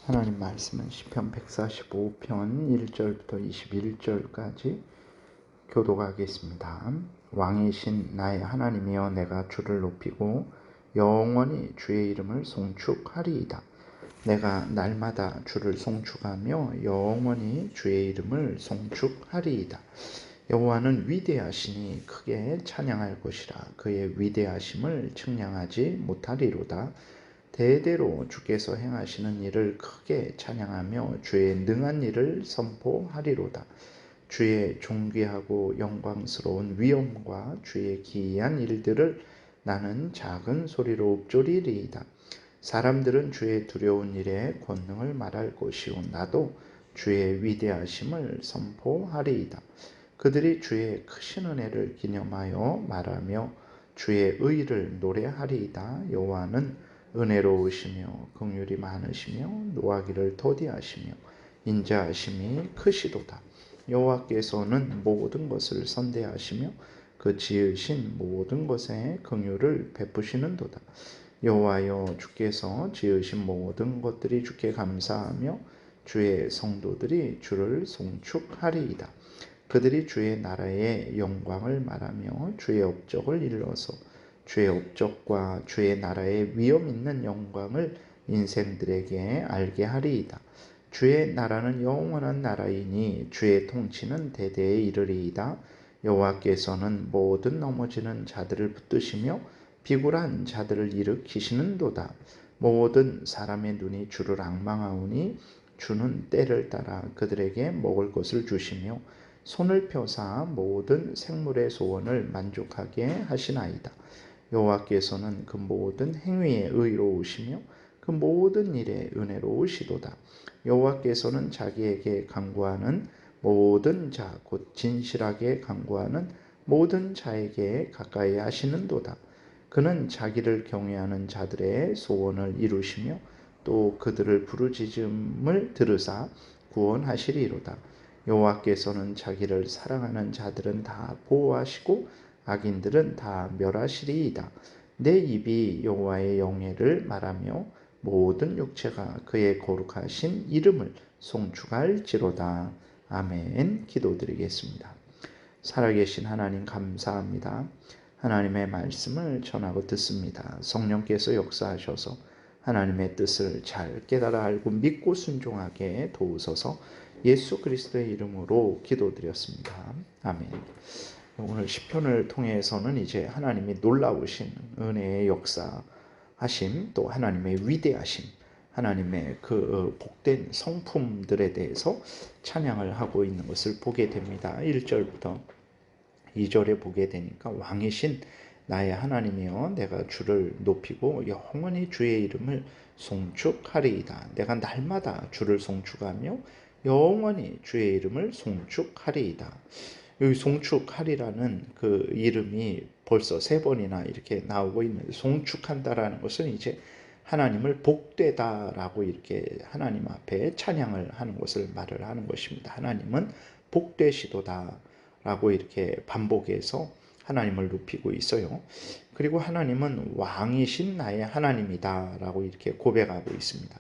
하나님 말씀은 시편 145편 1절부터 21절까지 교독하겠습니다. 왕이신 나의 하나님이여, 내가 주를 높이고 영원히 주의 이름을 송축하리이다. 내가 날마다 주를 송축하며 영원히 주의 이름을 송축하리이다. 여호와는 위대하시니 크게 찬양할 것이라. 그의 위대하심을 측량하지 못하리로다. 대대로 주께서 행하시는 일을 크게 찬양하며 주의 능한 일을 선포하리로다. 주의 존귀하고 영광스러운 위엄과 주의 기이한 일들을 나는 작은 소리로 읊조리리이다. 사람들은 주의 두려운 일에 권능을 말할 것이요, 나도 주의 위대하심을 선포하리이다. 그들이 주의 크신 은혜를 기념하여 말하며 주의 의를 노래하리이다. 여호와는 은혜로우시며 긍휼이 많으시며 노하기를 더디하시며 인자하심이 크시도다. 여호와께서는 모든 것을 선대하시며 그 지으신 모든 것에 긍휼을 베푸시는도다. 여호와여, 주께서 지으신 모든 것들이 주께 감사하며 주의 성도들이 주를 송축하리이다. 그들이 주의 나라의 영광을 말하며 주의 업적을 일러서 주의 업적과 주의 나라의 위엄 있는 영광을 인생들에게 알게 하리이다. 주의 나라는 영원한 나라이니 주의 통치는 대대에 이르리이다. 여호와께서는 모든 넘어지는 자들을 붙드시며 비굴한 자들을 일으키시는도다. 모든 사람의 눈이 주를 앙망하오니 주는 때를 따라 그들에게 먹을 것을 주시며 손을 펴사 모든 생물의 소원을 만족하게 하시나이다. 여호와께서는 그 모든 행위에 의로우시며 그 모든 일에 은혜로우시도다. 여호와께서는 자기에게 간구하는 모든 자, 곧 진실하게 간구하는 모든 자에게 가까이 하시는도다. 그는 자기를 경외하는 자들의 소원을 이루시며 또 그들을 부르짖음을 들으사 구원하시리로다. 여호와께서는 자기를 사랑하는 자들은 다 보호하시고 악인들은 다 멸하시리이다. 내 입이 여호와의 영예를 말하며 모든 육체가 그의 거룩하신 이름을 송축할지로다. 아멘. 기도드리겠습니다. 살아계신 하나님, 감사합니다. 하나님의 말씀을 전하고 듣습니다. 성령께서 역사하셔서 하나님의 뜻을 잘 깨달아 알고 믿고 순종하게 도우소서. 예수 그리스도의 이름으로 기도드렸습니다. 아멘. 오늘 시편을 통해서는 이제 하나님이 놀라우신 은혜의 역사하심, 또 하나님의 위대하심, 하나님의 그 복된 성품들에 대해서 찬양을 하고 있는 것을 보게 됩니다. 1절부터 2절에 보게 되니까, 왕이신 나의 하나님이여, 내가 주를 높이고 영원히 주의 이름을 송축하리이다. 내가 날마다 주를 송축하며 영원히 주의 이름을 송축하리이다. 여기 송축하리라는 그 이름이 벌써 3번이나 이렇게 나오고 있는데, 송축한다라는 것은 이제 하나님을 복되다라고 이렇게 하나님 앞에 찬양을 하는 것을 말을 하는 것입니다. 하나님은 복되시도다라고 이렇게 반복해서 하나님을 높이고 있어요. 그리고 하나님은 왕이신 나의 하나님이다라고 이렇게 고백하고 있습니다.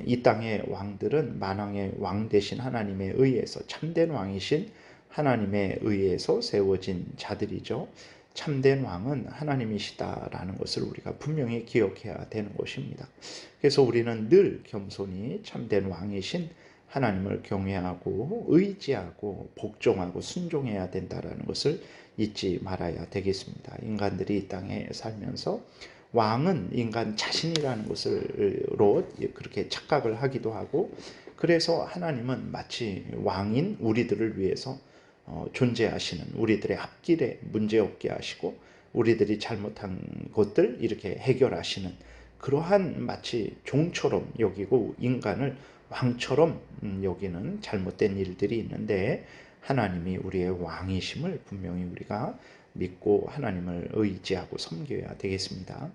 이 땅의 왕들은 만왕의 왕 되신 하나님에 의해서, 참된 왕이신 하나님에 의해서 세워진 자들이죠. 참된 왕은 하나님이시다라는 것을 우리가 분명히 기억해야 되는 것입니다. 그래서 우리는 늘 겸손히 참된 왕이신 하나님을 경외하고 의지하고 복종하고 순종해야 된다는 것을 잊지 말아야 되겠습니다. 인간들이 이 땅에 살면서 왕은 인간 자신이라는 것으로 그렇게 착각을 하기도 하고, 그래서 하나님은 마치 왕인 우리들을 위해서 존재하시는, 우리들의 앞길에 문제없게 하시고 우리들이 잘못한 것들 이렇게 해결하시는 그러한 마치 종처럼 여기고 인간을 왕처럼 여기는 잘못된 일들이 있는데, 하나님이 우리의 왕이심을 분명히 우리가 믿고 하나님을 의지하고 섬겨야 되겠습니다.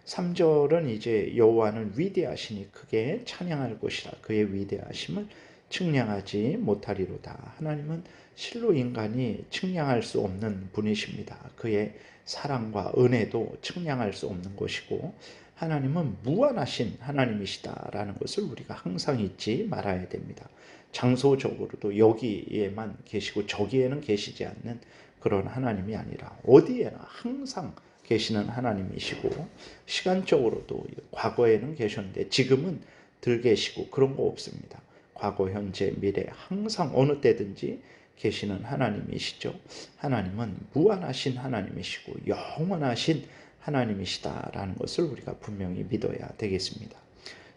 3절은 이제 여호와는 위대하시니 크게 찬양할 것이라. 그의 위대하심을 측량하지 못하리로다. 하나님은 실로 인간이 측량할 수 없는 분이십니다. 그의 사랑과 은혜도 측량할 수 없는 것이고, 하나님은 무한하신 하나님이시다라는 것을 우리가 항상 잊지 말아야 됩니다. 장소적으로도 여기에만 계시고 저기에는 계시지 않는 그런 하나님이 아니라 어디에나 항상 계시는 하나님이시고, 시간적으로도 과거에는 계셨는데 지금은 덜 계시고 그런 거 없습니다. 과거, 현재, 미래 항상 어느 때든지 계시는 하나님이시죠. 하나님은 무한하신 하나님이시고 영원하신 하나님이시다라는 것을 우리가 분명히 믿어야 되겠습니다.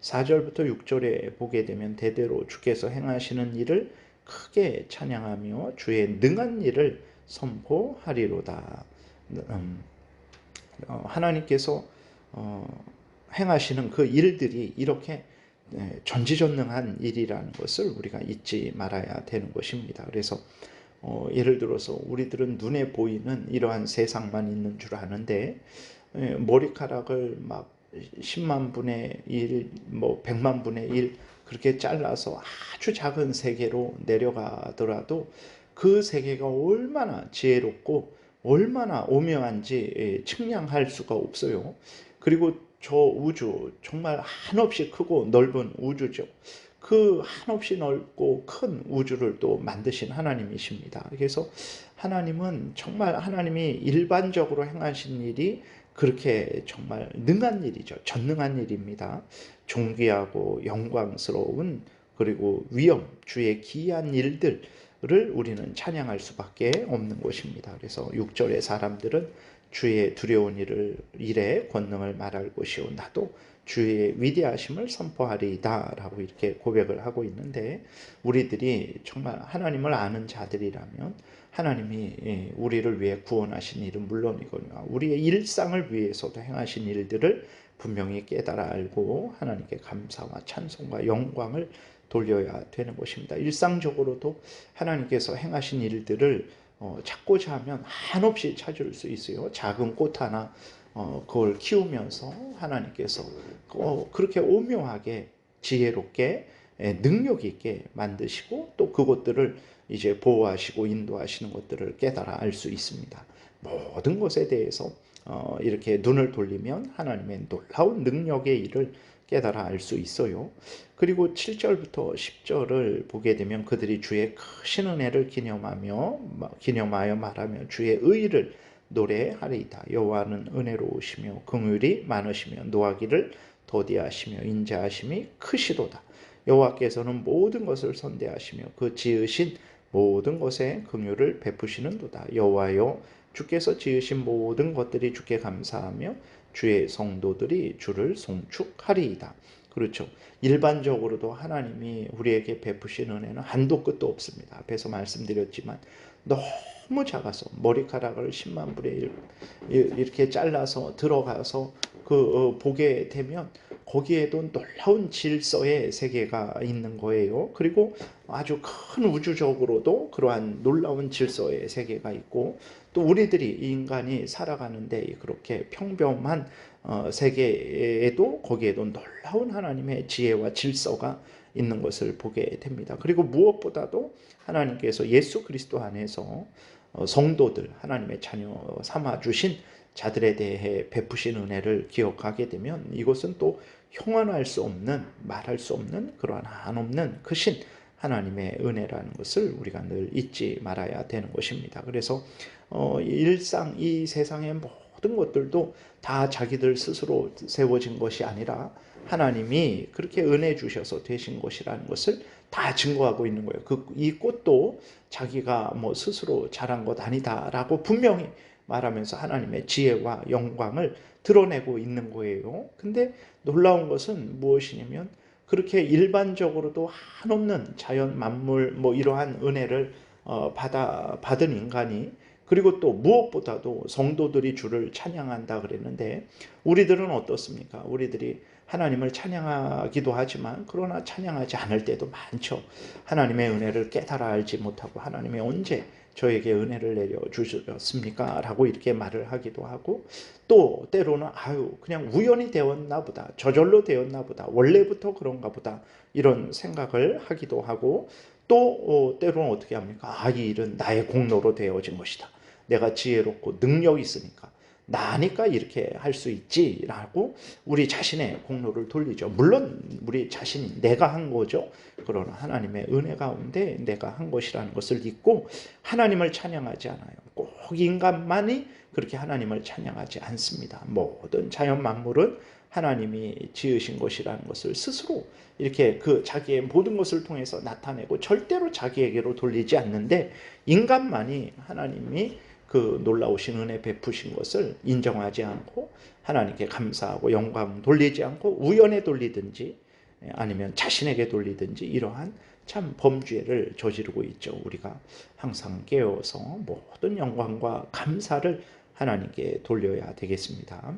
4절부터 6절에 보게 되면 대대로 주께서 행하시는 일을 크게 찬양하며 주의 능한 일을 선포하리로다. 하나님께서 행하시는 그 일들이 이렇게 전지전능한 일이라는 것을 우리가 잊지 말아야 되는 것입니다. 그래서 예를 들어서 우리들은 눈에 보이는 이러한 세상만 있는 줄 아는데, 머리카락을 막 10만 분의 1, 뭐 100만 분의 1 그렇게 잘라서 아주 작은 세계로 내려가더라도 그 세계가 얼마나 지혜롭고 얼마나 오묘한지 측량할 수가 없어요. 그리고 저 우주, 정말 한없이 크고 넓은 우주죠. 그 한없이 넓고 큰 우주를 또 만드신 하나님이십니다. 그래서 하나님은 정말, 하나님이 일반적으로 행하신 일이 그렇게 정말 능한 일이죠. 전능한 일입니다. 존귀하고 영광스러운, 그리고 위엄, 주의 기이한 일들을 우리는 찬양할 수밖에 없는 것입니다. 그래서 6절의 사람들은 주의 두려운 일에 권능을 말할 것이요 나도 주의 위대하심을 선포하리이다 라고 이렇게 고백을 하고 있는데, 우리들이 정말 하나님을 아는 자들이라면 하나님이 우리를 위해 구원하신 일은 물론이거니와 우리의 일상을 위해서도 행하신 일들을 분명히 깨달아 알고 하나님께 감사와 찬송과 영광을 돌려야 되는 것입니다. 일상적으로도 하나님께서 행하신 일들을 찾고자 하면 한없이 찾을 수 있어요. 작은 꽃 하나 그걸 키우면서 하나님께서 그렇게 오묘하게 지혜롭게 능력 있게 만드시고 또 그것들을 이제 보호하시고 인도하시는 것들을 깨달아 알 수 있습니다. 모든 것에 대해서 이렇게 눈을 돌리면 하나님의 놀라운 능력의 일을 깨달아 알 수 있어요. 그리고 7절부터 10절을 보게 되면 그들이 주의 크신 은혜를 기념하여 말하며 주의 의를 노래하리이다. 여호와는 은혜로우시며 긍휼이 많으시며 노하기를 더디하시며 인자하심이 크시도다. 여호와께서는 모든 것을 선대하시며 그 지으신 모든 것에 긍휼을 베푸시는도다. 여호와여, 주께서 지으신 모든 것들이 주께 감사하며 주의 성도들이 주를 송축하리이다. 그렇죠. 일반적으로도 하나님이 우리에게 베푸신 은혜는 한도 끝도 없습니다. 앞에서 말씀드렸지만 너무 작아서 머리카락을 10만 분의 1 이렇게 잘라서 들어가서 보게 되면 거기에도 놀라운 질서의 세계가 있는 거예요. 그리고 아주 큰 우주적으로도 그러한 놀라운 질서의 세계가 있고, 또 우리들이 인간이 살아가는데 그렇게 평범한 세계에도 거기에도 놀라운 하나님의 지혜와 질서가 있는 것을 보게 됩니다. 그리고 무엇보다도 하나님께서 예수 그리스도 안에서 성도들, 하나님의 자녀 삼아주신 자들에 대해 베푸신 은혜를 기억하게 되면 이것은 또 형언할 수 없는, 말할 수 없는 그러한 한없는 크신 하나님의 은혜라는 것을 우리가 늘 잊지 말아야 되는 것입니다. 그래서 일상 이 세상의 모든 것들도 다 자기들 스스로 세워진 것이 아니라 하나님이 그렇게 은혜 주셔서 되신 것이라는 것을 다 증거하고 있는 거예요. 이 꽃도 자기가 뭐 스스로 자란 것 아니다라고 분명히 말하면서 하나님의 지혜와 영광을 드러내고 있는 거예요. 근데 놀라운 것은 무엇이냐면 그렇게 일반적으로도 한없는 자연 만물 뭐 이러한 은혜를 받은 인간이, 그리고 또 무엇보다도 성도들이 주를 찬양한다 그랬는데 우리들은 어떻습니까? 우리들이 하나님을 찬양하기도 하지만 그러나 찬양하지 않을 때도 많죠. 하나님의 은혜를 깨달아 알지 못하고 하나님이 언제 저에게 은혜를 내려주셨습니까? 라고 이렇게 말을 하기도 하고, 또 때로는 그냥 우연히 되었나 보다, 저절로 되었나 보다, 원래부터 그런가 보다 이런 생각을 하기도 하고, 또 때로는 어떻게 합니까? 이 일은 나의 공로로 되어진 것이다. 내가 지혜롭고 능력이 있으니까, 나니까 이렇게 할 수 있지라고 우리 자신의 공로를 돌리죠. 물론 우리 자신이 내가 한 거죠. 그러나 하나님의 은혜 가운데 내가 한 것이라는 것을 잊고 하나님을 찬양하지 않아요. 꼭 인간만이 그렇게 하나님을 찬양하지 않습니다. 모든 자연 만물은 하나님이 지으신 것이라는 것을 스스로 이렇게 그 자기의 모든 것을 통해서 나타내고 절대로 자기에게로 돌리지 않는데, 인간만이 하나님이 그 놀라우신 은혜 베푸신 것을 인정하지 않고 하나님께 감사하고 영광 돌리지 않고 우연에 돌리든지 아니면 자신에게 돌리든지 이러한 참 범죄를 저지르고 있죠. 우리가 항상 깨어서 모든 영광과 감사를 하나님께 돌려야 되겠습니다.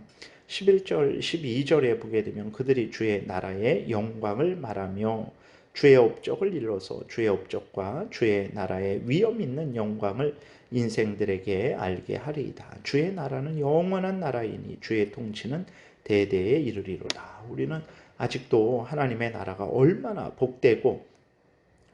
11절 12절에 보게 되면 그들이 주의 나라의 영광을 말하며 주의 업적을 일러서 주의 업적과 주의 나라의 위엄 있는 영광을 인생들에게 알게 하리이다. 주의 나라는 영원한 나라이니 주의 통치는 대대에 이르리로다. 우리는 아직도 하나님의 나라가 얼마나 복되고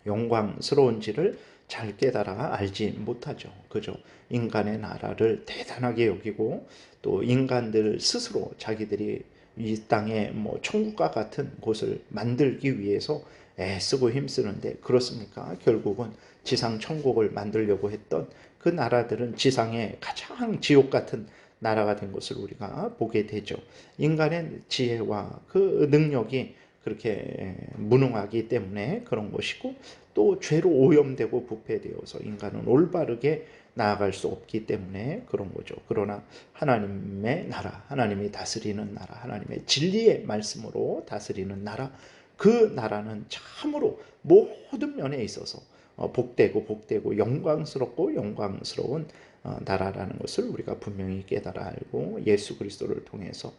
영광스러운지를 잘 깨달아 알지 못하죠. 그죠? 인간의 나라를 대단하게 여기고 또 인간들 스스로 자기들이 이 땅에 뭐 천국과 같은 곳을 만들기 위해서 애쓰고 힘쓰는데, 그렇습니까? 결국은 지상 천국을 만들려고 했던 그 나라들은 지상의 가장 지옥 같은 나라가 된 것을 우리가 보게 되죠. 인간의 지혜와 그 능력이 그렇게 무능하기 때문에 그런 것이고, 또 죄로 오염되고 부패되어서 인간은 올바르게 나아갈 수 없기 때문에 그런 거죠. 그러나 하나님의 나라, 하나님이 다스리는 나라, 하나님의 진리의 말씀으로 다스리는 나라, 그 나라는 참으로 모든 면에 있어서 복되고 영광스럽고 영광스러운 나라라는 것을 우리가 분명히 깨달아 알고 예수 그리스도를 통해서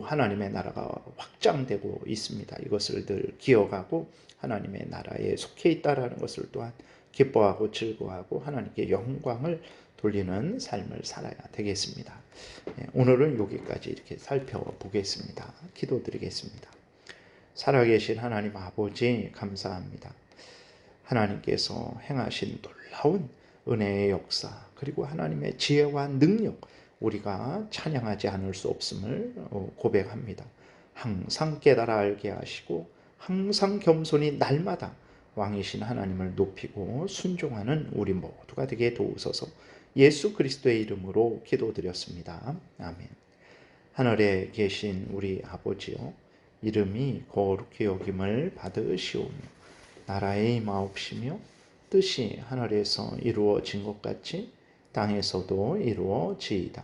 하나님의 나라가 확장되고 있습니다. 이것을 늘 기억하고 하나님의 나라에 속해 있다라는 것을 또한 기뻐하고 즐거워하고 하나님께 영광을 돌리는 삶을 살아야 되겠습니다. 오늘은 여기까지 이렇게 살펴보겠습니다. 기도드리겠습니다. 살아계신 하나님 아버지, 감사합니다. 하나님께서 행하신 놀라운 은혜의 역사, 그리고 하나님의 지혜와 능력, 우리가 찬양하지 않을 수 없음을 고백합니다. 항상 깨달아 알게 하시고 항상 겸손히 날마다 왕이신 하나님을 높이고 순종하는 우리 모두가 되게 도우소서. 예수 그리스도의 이름으로 기도드렸습니다. 아멘. 하늘에 계신 우리 아버지요, 이름이 거룩히 여김을 받으시오며 나라의 임하옵시며 뜻이 하늘에서 이루어진 것 같이 땅에서도 이루어지이다.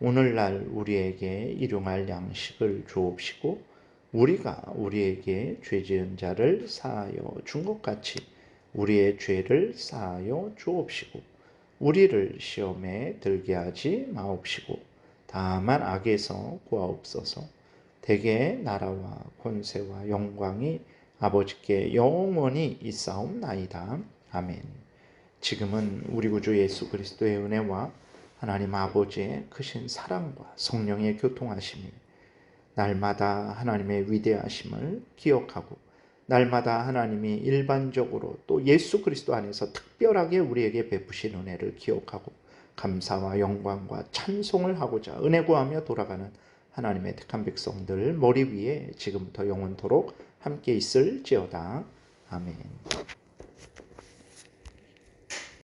오늘날 우리에게 일용할 양식을 주옵시고 우리가 우리에게 죄 지은 자를 사하여 준 것 같이 우리의 죄를 사하여 주옵시고 우리를 시험에 들게 하지 마옵시고 다만 악에서 구하옵소서. 대개 나라와 권세와 영광이 아버지께 영원히 있사옵나이다. 아멘. 지금은 우리 구주 예수 그리스도의 은혜와 하나님 아버지의 크신 사랑과 성령의 교통하심이 날마다 하나님의 위대하심을 기억하고 날마다 하나님이 일반적으로 또 예수 그리스도 안에서 특별하게 우리에게 베푸신 은혜를 기억하고 감사와 영광과 찬송을 하고자 은혜 구하며 돌아가는 하나님의 택한 백성들 머리 위에 지금부터 영원토록 함께 있을지어다. 아멘.